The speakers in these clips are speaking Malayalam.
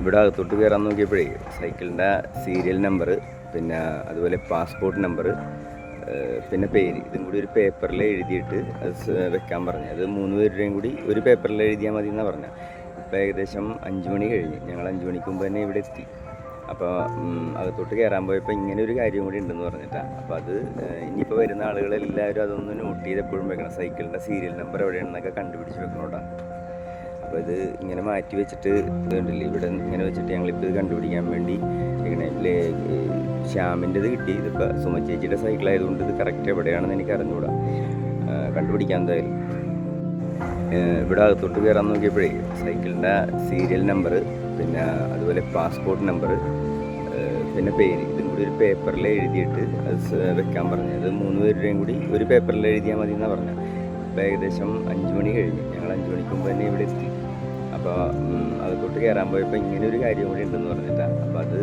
ഇവിടെ അകത്തോട്ട് കയറാൻ നോക്കിയപ്പോഴേ സൈക്കിളിൻ്റെ സീരിയൽ നമ്പർ, പിന്നെ അതുപോലെ പാസ്പോർട്ട് നമ്പർ, പിന്നെ പേര്, ഇതും കൂടി ഒരു പേപ്പറിൽ എഴുതിയിട്ട് അത് വെക്കാൻ പറഞ്ഞു. അത് 3 പേരുടെയും കൂടി ഒരു പേപ്പറിൽ എഴുതിയാൽ മതി എന്നാണ് പറഞ്ഞത്. ഇപ്പോൾ ഏകദേശം 5 മണി കഴിഞ്ഞ്. ഞങ്ങൾ 5 മണിക്ക് മുമ്പ് തന്നെ ഇവിടെ എത്തി. അപ്പോൾ അകത്തോട്ട് കയറാൻ പോയപ്പോൾ ഇങ്ങനെ ഒരു കാര്യം കൂടി ഉണ്ടെന്ന് പറഞ്ഞിട്ടാണ്. അപ്പോൾ അത് ഇനിയിപ്പോൾ വരുന്ന ആളുകളെല്ലാവരും അതൊന്ന് നോട്ട് ചെയ്ത് എപ്പോഴും വെക്കണം. സൈക്കിളിൻ്റെ സീരിയൽ നമ്പർ എവിടെയാണെന്നൊക്കെ കണ്ടുപിടിച്ച് വെക്കണോട്ടാ. അപ്പോൾ ഇത് ഇങ്ങനെ മാറ്റി വെച്ചിട്ട് ഇതുണ്ടല്ലേ, ഇവിടെ ഇങ്ങനെ വെച്ചിട്ട് ഞങ്ങളിപ്പോൾ ഇത് കണ്ടുപിടിക്കാൻ വേണ്ടി ഇങ്ങനെ ശ്യാമിൻ്റെത് കിട്ടി. ഇതിപ്പോൾ സുമ ചേച്ചിയുടെ സൈക്കിളായതുകൊണ്ട് ഇത് കറക്റ്റ് എവിടെയാണെന്ന് എനിക്ക് അറിഞ്ഞുകൂടാ. കണ്ടുപിടിക്കാൻ എന്തായാലും. ഇവിടെ അകത്തോട്ട് കയറാൻ നോക്കിയപ്പോഴേ സൈക്കിളിൻ്റെ സീരിയൽ നമ്പർ, പിന്നെ അതുപോലെ പാസ്പോർട്ട് നമ്പർ, പിന്നെ പേര്, ഇതും കൂടി ഒരു പേപ്പറിൽ എഴുതിയിട്ട് അത് വെക്കാൻ പറഞ്ഞു. അത് 3 പേരുടെയും കൂടി ഒരു പേപ്പറിൽ എഴുതിയാൽ മതി എന്നാണ് പറഞ്ഞത്. ഇപ്പോൾ ഏകദേശം 5 മണി കഴിഞ്ഞ്. ഞങ്ങൾ 5 മണിക്ക് മുമ്പ് തന്നെ ഇവിടെ എത്തി. അപ്പോൾ അകത്തോട്ട് കയറാൻ പോയപ്പോൾ ഇങ്ങനെ ഒരു കാര്യം കൂടി ഉണ്ടെന്ന് പറഞ്ഞിട്ടാണ്. അപ്പോൾ അത്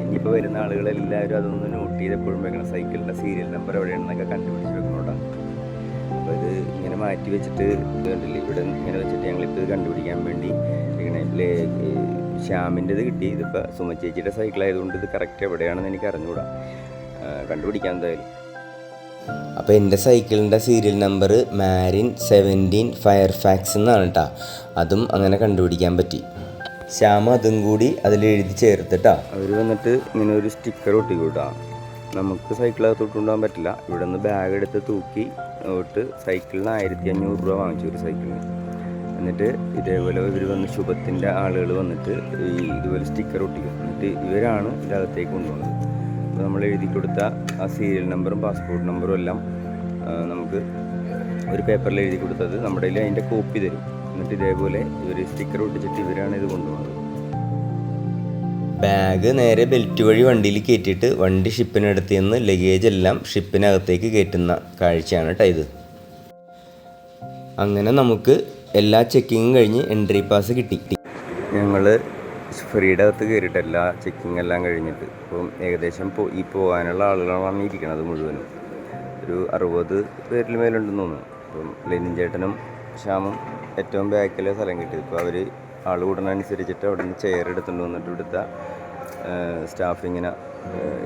ഇനിയിപ്പോൾ വരുന്ന ആളുകളെല്ലാവരും അതൊന്ന് നോട്ട് ചെയ്ത് എപ്പോഴും വെക്കണം. സൈക്കിളിൻ്റെ സീരിയൽ നമ്പർ എവിടെയാണെന്നൊക്കെ കണ്ടുപിടിച്ച് വെക്കണോട്ടാ. അപ്പോൾ ഇത് ഇങ്ങനെ മാറ്റി വെച്ചിട്ട് ഇതുണ്ടല്ലേ, ഇവിടെ ഇങ്ങനെ വെച്ചിട്ട് ഞങ്ങളിപ്പോൾ ഇത് കണ്ടുപിടിക്കാൻ വേണ്ടി ഇങ്ങനെ ശ്യാമിൻ്റെത് കിട്ടി. ഇതിപ്പോൾ സുമ ചേച്ചിയുടെ സൈക്കിളായതുകൊണ്ട് ഇത് കറക്റ്റ് എവിടെയാണെന്ന് എനിക്ക് അറിഞ്ഞുകൂടാ. കണ്ടുപിടിക്കാൻ എന്തായാലും. അപ്പോൾ എൻ്റെ സൈക്കിളിൻ്റെ സീരിയൽ നമ്പർ മാരിൻ 17 ഫയർഫാക്സ് എന്നാണ് കേട്ടോ. അതും അങ്ങനെ കണ്ടുപിടിക്കാൻ പറ്റി. ശ്യാമ അതും കൂടി അതിലെഴുതി ചേർത്തിട്ടാ. അവർ വന്നിട്ട് ഇങ്ങനെ ഒരു സ്റ്റിക്കർ ഒട്ടിക്കൂട്ടാ. നമുക്ക് സൈക്കിളകത്തോട്ട് കൊണ്ടുപോകാൻ പറ്റില്ല. ഇവിടെ നിന്ന് ബാഗ് എടുത്ത് തൂക്കി തൊട്ട് സൈക്കിളിന് 1500 രൂപ വാങ്ങിച്ചു ഒരു സൈക്കിളിന്. എന്നിട്ട് ഇതേപോലെ ഇവർ വന്ന് ശുഭത്തിൻ്റെ ആളുകൾ വന്നിട്ട് ഇതുപോലെ സ്റ്റിക്കർ ഒട്ടിക്കും. എന്നിട്ട് ഇവരാണ് ഇതിനകത്തേക്ക് കൊണ്ടുപോകുന്നത്. അപ്പോൾ നമ്മൾ എഴുതി കൊടുത്ത ആ സീരിയൽ നമ്പറും പാസ്പോർട്ട് നമ്പറും എല്ലാം നമുക്ക് ഒരു പേപ്പറിൽ എഴുതി കൊടുത്തത് നമ്മുടെ കയ്യിൽ അതിൻ്റെ കോപ്പി തരും. എന്നിട്ട് ഇതേപോലെ ഇവർ സ്റ്റിക്കർ ഒട്ടിച്ചിട്ട് ഇവരാണ് ഇത് കൊണ്ടുപോകുന്നത്. ബാഗ് നേരെ ബെൽറ്റ് വഴി വണ്ടിയിൽ കയറ്റിയിട്ട് വണ്ടി ഷിപ്പിനടുത്ത് നിന്ന് ലഗേജ് എല്ലാം ഷിപ്പിനകത്തേക്ക് കയറ്റുന്ന കാഴ്ചയാണ് കേട്ടോ ഇത്. അങ്ങനെ നമുക്ക് എല്ലാ ചെക്കിങ്ങും കഴിഞ്ഞ് എൻട്രി പാസ് കിട്ടി. ഞങ്ങൾ ഫ്രീയുടെ അകത്ത് കയറിയിട്ട് എല്ലാ ചെക്കിങ് എല്ലാം കഴിഞ്ഞിട്ട് ഇപ്പം ഏകദേശം ഈ പോകാനുള്ള ആളുകളാണ് ഇരിക്കണത് മുഴുവനും. ഒരു 60 പേരിൽ മേലുണ്ടെന്ന് തോന്നുന്നു. അപ്പം ലെനിൻ ചേട്ടനും ശ്യാമും ഏറ്റവും ബാക്കിലെ സ്ഥലം കിട്ടി. ഇപ്പോൾ അവർ ആൾ കൂടുന്നതനുസരിച്ചിട്ട് അവിടെ നിന്ന് ചെയർ എടുത്തുകൊണ്ട് വന്നിട്ട് ഇവിടുത്തെ സ്റ്റാഫ് ഇങ്ങനെ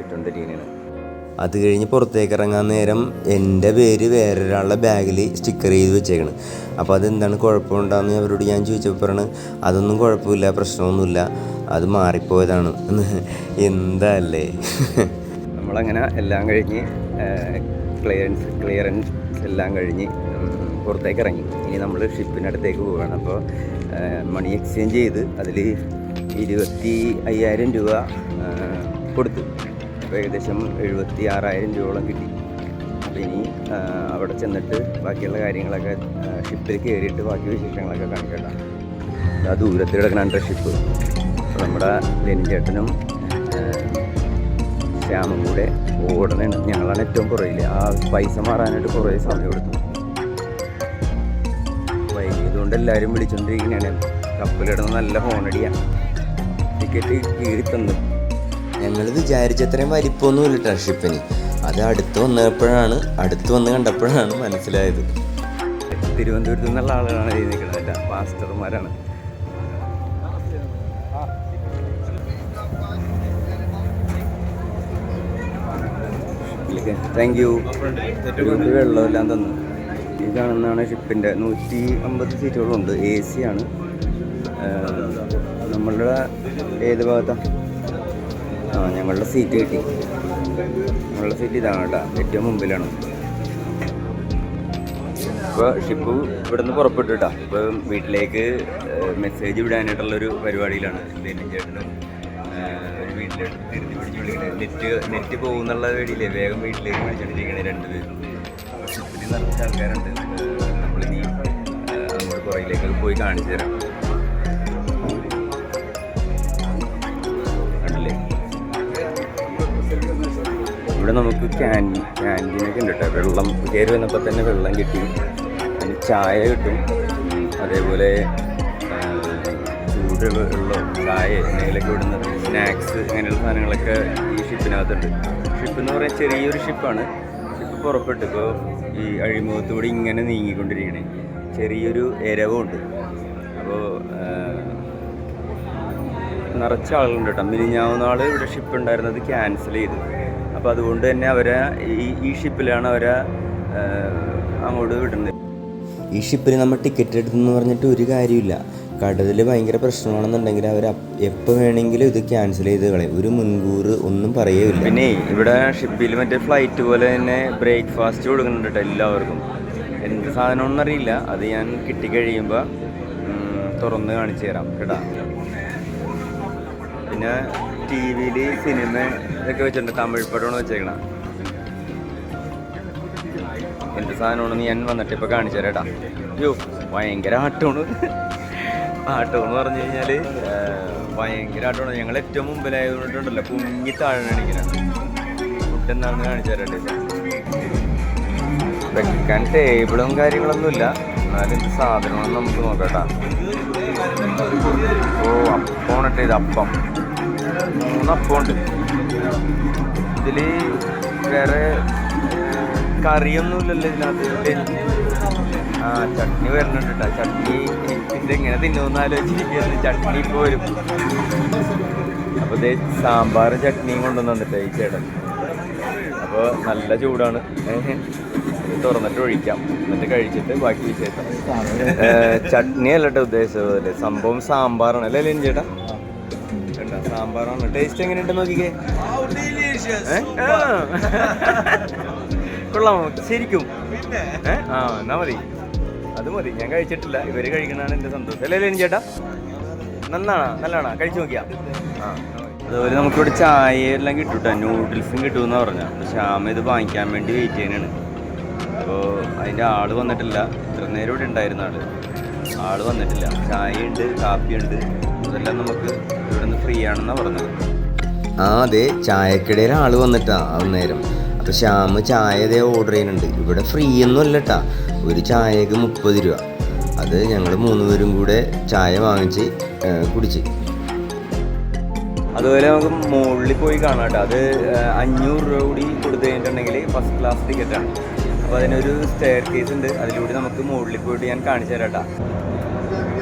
ഇട്ടുകൊണ്ടിരിക്കുന്നതാണ്. അത് കഴിഞ്ഞ് പുറത്തേക്ക് ഇറങ്ങാൻ നേരം എൻ്റെ പേര് വേറൊരാളുടെ ബാഗിൽ സ്റ്റിക്കർ ചെയ്ത് വെച്ചേക്കണം. അപ്പോൾ അതെന്താണ് കുഴപ്പമുണ്ടാകുന്ന അവരോട് ഞാൻ ചോദിച്ചപ്പോൾ പറഞ്ഞു അതൊന്നും കുഴപ്പമില്ല, പ്രശ്നമൊന്നുമില്ല, അത് മാറിപ്പോയതാണ്. എന്താല്ലേ. നമ്മളങ്ങനെ എല്ലാം കഴിഞ്ഞ് ക്ലിയറൻസ് എല്ലാം കഴിഞ്ഞ് പുറത്തേക്ക് ഇറങ്ങി. ഇനി നമ്മൾ ഷിപ്പിനടുത്തേക്ക് പോവുകയാണ്. അപ്പോൾ മണി എക്സ്ചേഞ്ച് ചെയ്ത് അതിൽ 25,000 രൂപ കൊടുത്തു. അപ്പോൾ ഏകദേശം 76,000 രൂപയോളം കിട്ടി. അപ്പോൾ ഇനി അവിടെ ചെന്നിട്ട് ബാക്കിയുള്ള കാര്യങ്ങളൊക്കെ ഷിപ്പിൽ കയറിയിട്ട് ബാക്കി വിശേഷങ്ങളൊക്കെ കാണിക്കണ്ട. ആ ദൂരത്തിൽ കിടക്കണ ഷിപ്പ്. അപ്പോൾ നമ്മുടെ ലെനിൻ ചേട്ടനും ശ്യാമും കൂടെ ഓടണാണ്. ഞങ്ങളാണ് ഏറ്റവും കുറയില്ല. ആ പൈസ മാറാനായിട്ട് കുറേ സമയം എടുത്തു. വൈകിയതുകൊണ്ട് എല്ലാവരും വിളിച്ചുകൊണ്ടിരിക്കുന്നതാണ്. കപ്പലിടുന്ന നല്ല ഹോണടിയാണ്. ടിക്കറ്റ് കീറി തന്നു. ഞങ്ങൾ വിചാരിച്ചത്രയും വലിപ്പമൊന്നുമില്ല കേട്ടോ ഷിപ്പിന്. അത് അടുത്ത് വന്ന് കണ്ടപ്പോഴാണ് മനസ്സിലായത്. തിരുവനന്തപുരത്ത് നിന്നുള്ള ആളുകളാണ് എഴുതി നിൽക്കുന്നത്. മാസ്റ്റർമാരാണ്. Thank you. വെള്ളമെല്ലാം തന്നു. ഈ കാണുന്നതാണ് ഷിപ്പിൻ്റെ 150 സീറ്റുകളുണ്ട്. AC ആണ്. നമ്മളുടെ ഏത് ഭാഗത്താണ്? ഞങ്ങളുടെ സീറ്റ് കിട്ടി. ഞങ്ങളുടെ സീറ്റ് ഇതാണ് കേട്ടോ, ഏറ്റവും മുമ്പിലാണ്. ഇപ്പോൾ ഷിപ്പ് ഇവിടെ നിന്ന് പുറപ്പെട്ടു കേട്ടോ. ഇപ്പോൾ വീട്ടിലേക്ക് മെസ്സേജ് വിടാനായിട്ടുള്ളൊരു പരിപാടിയിലാണ് ലെനിൻ ചേട്ടനും. ഒരു വീട്ടിലേക്ക് തിരിഞ്ഞ് പിടിച്ച് വിളിക്കണേ. നെറ്റ് പോകുന്നുള്ള വേടിയില്ലേ, വേഗം വീട്ടിലേക്ക് വിളിച്ചുകൊണ്ടിരിക്കണേ 2 പേരും. അപ്പോൾ ഷിപ്പിൽ നിറച്ച ആൾക്കാരുണ്ട്. നമ്മളിനി അങ്ങോട്ട് പുറകിലേക്ക് പോയി കാണിച്ചു തരാം. ഇവിടെ നമുക്ക് ക്യാൻറ്റീനൊക്കെ ഉണ്ട് കേട്ടോ. വെള്ളം കയറി വന്നപ്പോൾ തന്നെ വെള്ളം കിട്ടി. അതിന് ചായ കിട്ടും. അതേപോലെ ചൂട് വെള്ളം, ചായ, എന്തെങ്കിലുമൊക്കെ ഇവിടുന്ന് സ്നാക്സ്, അങ്ങനെയുള്ള സാധനങ്ങളൊക്കെ ഈ ഷിപ്പിനകത്തുണ്ട്. ഷിപ്പ് എന്ന് പറയാൻ ചെറിയൊരു ഷിപ്പാണ്. ഷിപ്പ് പുറപ്പെട്ടു. ഇപ്പോൾ ഈ അഴിമുഖത്തൂടെ ഇങ്ങനെ നീങ്ങിക്കൊണ്ടിരിക്കണേ. ചെറിയൊരു എരവുണ്ട്. അപ്പോൾ നിറച്ച ആളുകളുണ്ട് കേട്ടോ. മിനിഞ്ഞാവുന്ന നാൾ ഇവിടെ ഷിപ്പ് ഉണ്ടായിരുന്നത് ക്യാൻസൽ ചെയ്തു. അപ്പോൾ അതുകൊണ്ട് തന്നെ അവരെ ഈ ഷിപ്പിലാണ് അവരെ അങ്ങോട്ട് വിടുന്നത്. ഈ ഷിപ്പിൽ നമ്മൾ ടിക്കറ്റ് എടുത്തെന്ന് പറഞ്ഞിട്ട് ഒരു കാര്യമില്ല. കടലിൽ ഭയങ്കര പ്രശ്നമാണെന്നുണ്ടെങ്കിൽ അവർ എപ്പോൾ വേണമെങ്കിലും ഇത് ക്യാൻസൽ ചെയ്ത് കളയും. ഒരു മുൻകൂർ ഒന്നും പറയുകയില്ല. പിന്നെ ഇവിടെ ഷിപ്പിൽ മറ്റേ ഫ്ലൈറ്റ് പോലെ തന്നെ ബ്രേക്ക്ഫാസ്റ്റ് കൊടുക്കുന്നുണ്ട് കേട്ടോ എല്ലാവർക്കും. എന്ത് സാധനമൊന്നും അറിയില്ല, അത് ഞാൻ കിട്ടിക്കഴിയുമ്പോൾ തുറന്ന് കാണിച്ചു തരാം കേട്ടോ. പിന്നെ ടി വിയിൽ സിനിമ ഇതൊക്കെ വെച്ചിട്ടുണ്ട്, തമിഴ് പടമാണ് വെച്ചേക്കണം. എന്ത് സാധനമാണെന്ന് ഞാൻ വന്നിട്ട് ഇപ്പോൾ കാണിച്ചു തരാം കേട്ടോ. അയ്യോ ഭയങ്കര ആട്ടമാണ്. ആട്ടമെന്ന് പറഞ്ഞു കഴിഞ്ഞാൽ ഭയങ്കര ആട്ടമാണ്. ഞങ്ങൾ ഏറ്റവും മുമ്പിലായതുകൊണ്ടുണ്ടല്ലോ പൊങ്ങി താഴെയാണ് ഇങ്ങനെ. ഫുഡ് എന്താണെന്ന് കാണിച്ചു തരട്ടെ. വെക്കാൻ ടേബിളും കാര്യങ്ങളൊന്നുമില്ല, എന്നാലും ഇത് സാധനമാണെന്ന് നമുക്ക് നോക്കാം കേട്ടോ. ഓ അപ്പമാണ് കേട്ടോ ഇത്, അപ്പം 3 അപ്പമുണ്ട്. ഇതിൽ വേറെ കറിയൊന്നുമില്ലല്ലോ ഇതിനകത്ത്. ആ ചട്നി വരുന്നുണ്ട് കേട്ടോ. ചട്നി ഇതെങ്ങനെ തിന്നുമെന്ന് ആലോചിച്ചിരിക്കുന്നത്. ചട്നി ഇപ്പോൾ വരും. അപ്പോൾ ഇതേ സാമ്പാറും ചട്നിയും കൊണ്ടുവന്നിട്ട് ഈ ചേട്ടൻ. അപ്പോൾ നല്ല ചൂടാണ്. തുറന്നിട്ട് ഒഴിക്കാം, എന്നിട്ട് കഴിച്ചിട്ട് ബാക്കി വിശേഷം. ചട്നി അല്ല കേട്ടോ ഉദ്ദേശിച്ചത്, സംഭവം സാമ്പാറാണ് അല്ലേ ലിൻ ചേട്ടാ? കേട്ടോ സാമ്പാറാണ്. ടേസ്റ്റ് എങ്ങനെയുണ്ട് നോക്കിക്കേ. കൊള്ളാമോ ശരിക്കും? ആ എന്നാ മതി, അത് മതി. ഞാൻ കഴിച്ചിട്ടില്ല, ഇവര് കഴിക്കണതാണ് എൻ്റെ സന്തോഷം അല്ലേ ലിൻ ചേട്ടാ? നല്ലതാണോ? കഴിച്ചു നോക്കിയാ? ആ അതുപോലെ നമുക്കിവിടെ ചായ എല്ലാം കിട്ടും കേട്ടോ, നൂഡിൽസും കിട്ടുമെന്നാണ് പറഞ്ഞാൽ. ശ്യാമ ഇത് വാങ്ങിക്കാൻ വേണ്ടി വെയിറ്റ് ചെയ്യാനാണ്. അപ്പോൾ അതിൻ്റെ ആൾ വന്നിട്ടില്ല. ഇത്ര നേരം ഇവിടെ ഉണ്ടായിരുന്ന ആൾ വന്നിട്ടില്ല. ചായയുണ്ട്, കാപ്പിയുണ്ട്, അതെല്ലാം നമുക്ക് ഇവിടെ നിന്ന് ഫ്രീ ആണെന്നാണ് പറഞ്ഞത്. ആ അതെ, ചായക്കിടയിൽ ആൾ വന്നിട്ടാ അന്നേരം. അപ്പോൾ ശ്യാമ് ചായ ഇതേ ഓർഡർ ചെയ്യുന്നുണ്ട്. ഇവിടെ ഫ്രീ ഒന്നും അല്ല കേട്ടാ, ഒരു ചായക്ക് 30 രൂപ. അത് ഞങ്ങൾ 3 പേരും കൂടെ ചായ വാങ്ങിച്ച് കുടിച്ച്. അതുപോലെ നമുക്ക് മുകളിൽ പോയി കാണാം കേട്ടോ. അത് 500 രൂപ കൂടി കൊടുത്തു കഴിഞ്ഞിട്ടുണ്ടെങ്കിൽ ഫസ്റ്റ് ക്ലാസ് ടിക്കറ്റാണ്. അപ്പോൾ അതിനൊരു സ്റ്റെയർ കേസ് ഉണ്ട്, അതിലൂടെ നമുക്ക് മുകളിൽ പോയിട്ട് ഞാൻ കാണിച്ചു തരാം കേട്ടോ.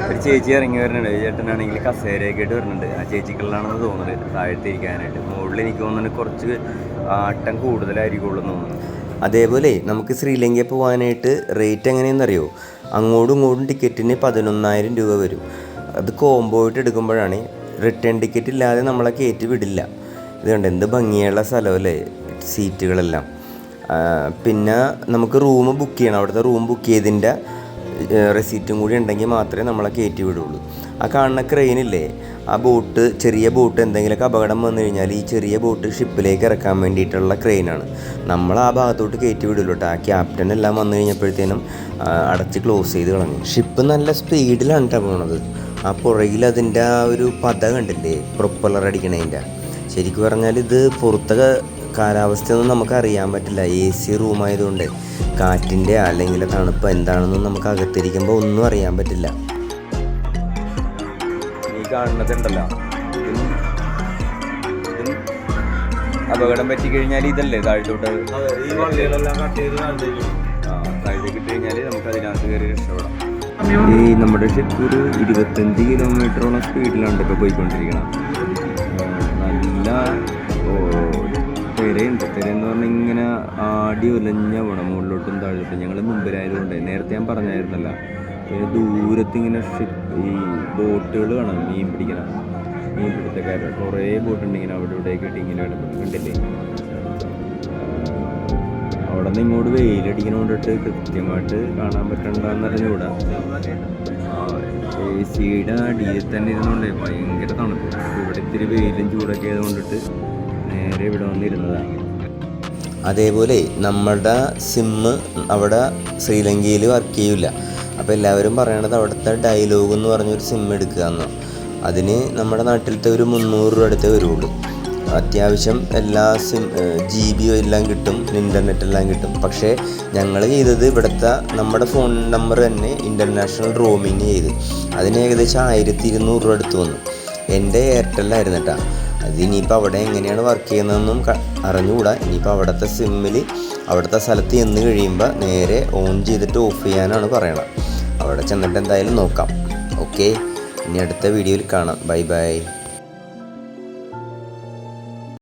ഒരു ചേച്ചി ഇറങ്ങി വരുന്നുണ്ട്, ചേട്ടനാണെങ്കിൽ കസേരയൊക്കെ ആയിട്ട് വരുന്നുണ്ട്. ആ ചേച്ചിക്കുള്ളതാണെന്ന് തോന്നുന്നത് താഴത്തിരിക്കാനായിട്ട്. മുകളിൽ എനിക്ക് തോന്നുന്നത് കുറച്ച് ആട്ടം കൂടുതലായിരിക്കുള്ളൂ എന്ന് തോന്നുന്നു. അതേപോലെ നമുക്ക് ശ്രീലങ്കയിൽ പോകാനായിട്ട് റേറ്റ് എങ്ങനെയെന്നറിയോ? അങ്ങോട്ടും ഇങ്ങോട്ടും ടിക്കറ്റിന് 11,000 രൂപ വരും. അത് കോംബോ ആയിട്ട് എടുക്കുമ്പോഴാണ്. റിട്ടേൺ ടിക്കറ്റ് ഇല്ലാതെ നമ്മളെ കയറ്റി വിടില്ല. ഇത് കണ്ട് എന്ത് ഭംഗിയുള്ള സ്ഥലമല്ലേ സീറ്റുകളെല്ലാം. പിന്നെ നമുക്ക് റൂം ബുക്ക് ചെയ്യണം. അവിടുത്തെ റൂം ബുക്ക് ചെയ്തതിൻ്റെ റെസീറ്റും കൂടി ഉണ്ടെങ്കിൽ മാത്രമേ നമ്മളെ കയറ്റി വിടുള്ളൂ. ആ കാണുന്ന ക്രെയിനില്ലേ, ആ ബോട്ട്, ചെറിയ ബോട്ട് എന്തെങ്കിലുമൊക്കെ അപകടം വന്നു കഴിഞ്ഞാൽ ഈ ചെറിയ ബോട്ട് ഷിപ്പിലേക്ക് ഇറക്കാൻ വേണ്ടിയിട്ടുള്ള ക്രെയിനാണ്. നമ്മൾ ആ ഭാഗത്തോട്ട് കയറ്റി വിടുള്ളൂ കേട്ടോ. ആ ക്യാപ്റ്റൻ എല്ലാം വന്നു കഴിഞ്ഞപ്പോഴത്തേനും അടച്ച് ക്ലോസ് ചെയ്ത് കളഞ്ഞു. ഷിപ്പ് നല്ല സ്പീഡിലാണ് കേട്ടോ പോണത്. ആ പുറകിൽ അതിൻ്റെ ആ ഒരു പത കണ്ടില്ലേ, പ്രൊപ്പലർ അടിക്കണതിൻ്റെ. ശരിക്കും പറഞ്ഞാൽ ഇത് പുറത്തെ കാലാവസ്ഥയൊന്നും നമുക്ക് അറിയാൻ പറ്റില്ല. AC റൂമായതുകൊണ്ട് കാറ്റിൻ്റെ അല്ലെങ്കിൽ തണുപ്പ് എന്താണെന്നും നമുക്ക് അകത്തിരിക്കുമ്പോൾ ഒന്നും അറിയാൻ പറ്റില്ല. ഈ കാണുന്നതുണ്ടല്ലോ, ഇതും അപകടം പറ്റിക്കഴിഞ്ഞാൽ ഇതല്ലേ താഴത്തോട്ട് താഴത്തേക്ക് ഇട്ട് കഴിഞ്ഞാൽ നമുക്ക് അതിനകത്ത് കയറി രക്ഷപ്പെടാം. ഈ നമ്മുടെ ഷിപ്പ് ഒരു 25 കിലോമീറ്ററോളം സ്പീഡിലാണ് ഇപ്പോൾ പോയിക്കൊണ്ടിരിക്കണം. നല്ല തിരയുണ്ട്. തിരയെന്ന് പറഞ്ഞാൽ ഇങ്ങനെ ആടി ഉലഞ്ഞ പോണം മുകളിലോട്ടും താഴോട്ടും. ഞങ്ങൾ മുമ്പിലായതുകൊണ്ട് നേരത്തെ ഞാൻ പറഞ്ഞായിരുന്നല്ല. പിന്നെ ദൂരത്ത് ഇങ്ങനെ ഈ ബോട്ടുകൾ കാണാം, മീൻ പിടുത്തക്കാരുടെ കുറേ ബോട്ടുണ്ട് ഇങ്ങനെ അവിടെ ഇവിടെയൊക്കെ ഇട്ട് ഇങ്ങനെ കണ്ടില്ലേ. അവിടെ നിന്ന് ഇങ്ങോട്ട് വെയിലടിക്കണ കൊണ്ടിട്ട് കൃത്യമായിട്ട് കാണാൻ പറ്റണ്ടെന്നറിഞ്ഞൂടാ. AC-യുടെ അടിയിൽ തന്നെ ഇരുന്നുകൊണ്ടേ ഭയങ്കര തണുപ്പ്. ഇവിടെ ഇത്തിരി വെയിലും ചൂടൊക്കെ ആയതുകൊണ്ടിട്ട് നേരെ ഇവിടെ വന്നിരുന്നതാണ്. അതേപോലെ നമ്മുടെ സിമ്മ് അവിടെ ശ്രീലങ്കയിൽ വർക്ക് ചെയ്യില്ല. അപ്പോൾ എല്ലാവരും പറയണത് അവിടുത്തെ ഡയലോഗ് എന്ന് പറഞ്ഞൊരു സിം എടുക്കുക എന്നാണ്. അതിന് നമ്മുടെ നാട്ടിലത്തെ ഒരു 300 രൂപ അടുത്തേ വരുള്ളൂ. അത്യാവശ്യം എല്ലാ GB എല്ലാം കിട്ടും, ഇൻ്റർനെറ്റ് എല്ലാം കിട്ടും. പക്ഷേ ഞങ്ങൾ ചെയ്തത് ഇവിടുത്തെ നമ്മുടെ ഫോൺ നമ്പർ തന്നെ ഇൻ്റർനാഷണൽ റോമിങ് ചെയ്ത് അതിന് ഏകദേശം 1200 രൂപ അടുത്ത് വന്നു. എൻ്റെ എയർടെല്ലായിരുന്നു കേട്ടോ. അത് ഇനിയിപ്പോൾ അവിടെ എങ്ങനെയാണ് വർക്ക് ചെയ്യുന്നതെന്നും അറിഞ്ഞുകൂടാ. ഇനിയിപ്പോൾ അവിടുത്തെ സിമ്മിൽ അവിടുത്തെ സ്ഥലത്ത് ചെന്ന് കഴിയുമ്പോൾ നേരെ ഓൺ ചെയ്തിട്ട് ഓഫ് ചെയ്യാനാണ് പറയണത്. അവിടെ ചെന്നിട്ട് എന്തായാലും നോക്കാം. ഓക്കെ, ഇനി അടുത്ത വീഡിയോയിൽ കാണാം. Bye bye.